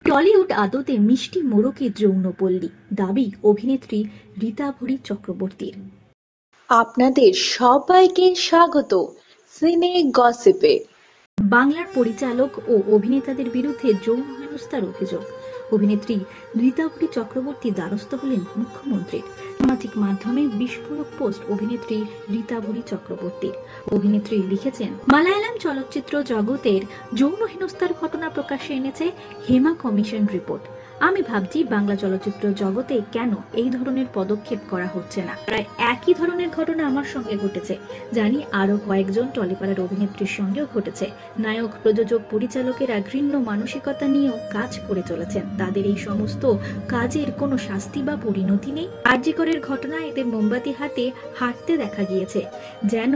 Tollywood আদতে মিষ্টি মোড়কে যৌনপল্লী, দাবি অভিনেত্রী রীতাভরি চক্রবর্তীর। আপনাদের সবাইকে স্বাগত সিনে গসিপে। বাংলার পরিচালক ও অভিনেতাদের বিরুদ্ধে যৌন হেনস্থার অভিযোগ। অভিনেত্রী রীতাভরি চক্রবর্তী দ্বারস্থ হলেন মুখ্যমন্ত্রীর। সামাজিক মাধ্যমে বিস্ফোরক পোস্ট অভিনেত্রী রীতাভরি চক্রবর্তীর। অভিনেত্রী লিখেছেন, মালায়ালাম চলচ্চিত্র জগতের যৌন হেনস্থার ঘটনা প্রকাশ্যে এনেছে হেমা কমিশন রিপোর্ট। আমি ভাবছি বাংলা চলচ্চিত্র জগতে কেন এই ধরনের পদক্ষেপ করা হচ্ছে না। প্রায় একই ধরনের ঘটনা আমার সঙ্গে ঘটেছে, জানি আরো কয়েকজন টলিপাড়ার অভিনেত্রীর সঙ্গেও ঘটেছে। নায়ক, প্রযোজক, পরিচালকেরা ঘৃণ্য মানসিকতা নিয়েও কাজ করে চলেছেন। তাদের এই সমস্ত কাজের কোনো শাস্তি বা পরিণতি নেই। আরজিকরের ঘটনায় এদের মোমবাতি হাতে হাঁটতে দেখা গিয়েছে, যেন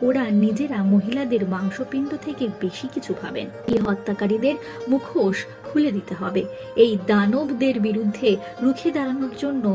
ওরা নিজেরা মহিলাদের মাংসপিণ্ড থেকে বেশি কিছু ভাবেন। এই হত্যাকারীদের মুখোশ খুলে দিতে হবে। এই দানবদের বিরুদ্ধে রুখে দাঁড়ানোর জন্য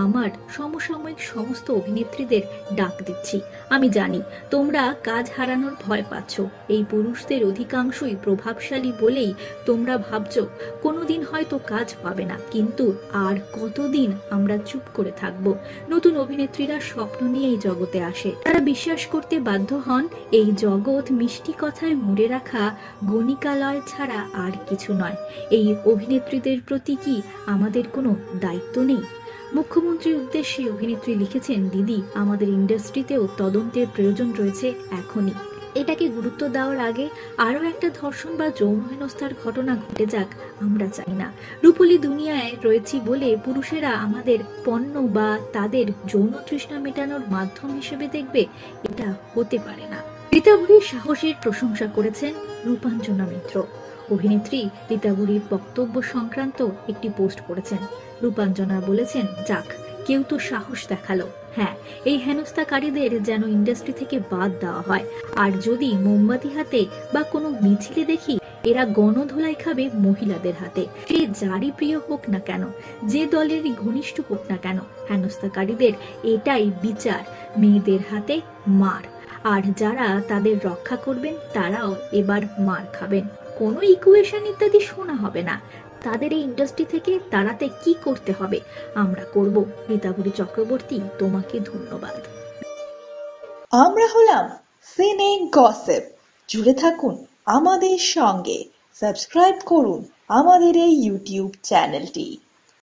আমার সমসাময়িক সমস্ত অভিনেত্রীদের ডাক দিচ্ছি। আমি জানি তোমরা কাজ হারানোর ভয় পাচ্ছ। এই পুরুষদের অধিকাংশই প্রভাবশালী বলেই তোমরা ভাবছো কোনোদিন হয়তো কাজ পাবে না, কিন্তু আর কতদিন আমরা চুপ করে থাকব। নতুন অভিনেত্রীরা স্বপ্ন নিয়ে এই জগতে আসে। তারা বিশ্বাস করতে বাধ্য হন এই জগৎ মিষ্টি কথায় মুড়ে রাখা গণিকালয় ছাড়া আর কিছু নয়। এই অভিনেত্রীদের প্রতি কি আমাদের কোনো দায়িত্ব নেই? মুখ্যমন্ত্রীর উদ্দেশ্যে অভিনেত্রী লিখেছেন, দিদি, আমাদের ইন্ডাস্ট্রিতেও তদন্তের প্রয়োজন রয়েছে এখনই। এটাকে গুরুত্ব দেওয়ার আগে আরো একটা ধর্ষণ বা যৌন হেনস্থার ঘটনা ঘটে যাক আমরা চাই না। রূপলী দুনিয়ায় রয়েছি বলে পুরুষেরা আমাদের পণ্য বা তাদের যৌন তৃষ্ণা মেটানোর মাধ্যম হিসেবে দেখবে, এটা হতে পারে না। রীতাভরির সাহসের প্রশংসা করেছেন রূপাঞ্জনা মিত্র। অভিনেত্রী রীতাভরির বক্তব্য সংক্রান্ত একটি পোস্ট করেছেন। রূপাঞ্জনা বলেছেন, যাক, কেউ তো সাহস দেখালো। হ্যাঁ, এই হেনস্থাকারীদের যেন ইন্ডাস্ট্রি থেকে বাদ দেওয়া হয়। আর যদি মোমবাতি হাতে বা কোনো মিছিলে দেখি, এরা গণধোলাই খাবে মহিলাদের হাতে। সে যারই প্রিয় হোক না কেন, যে দলেরই ঘনিষ্ঠ হোক না কেন, হেনস্থাকারীদের এটাই বিচার, মেয়েদের হাতে মার। আর যারা তাদের রক্ষা করবেন তারাও এবার মার খাবেন। কোনো ইকুয়েশন ইত্যাদি শোনা হবে না। তাদের এই ইন্ডাস্ট্রি থেকে তাড়াতে কি করতে হবে আমরা করব। রীতাভরি চক্রবর্তী, তোমাকে ধন্যবাদ। আমরা হলাম সিনে গসিপ। জুড়ে থাকুন আমাদের সঙ্গে, সাবস্ক্রাইব করুন আমাদের এই ইউটিউব চ্যানেলটি।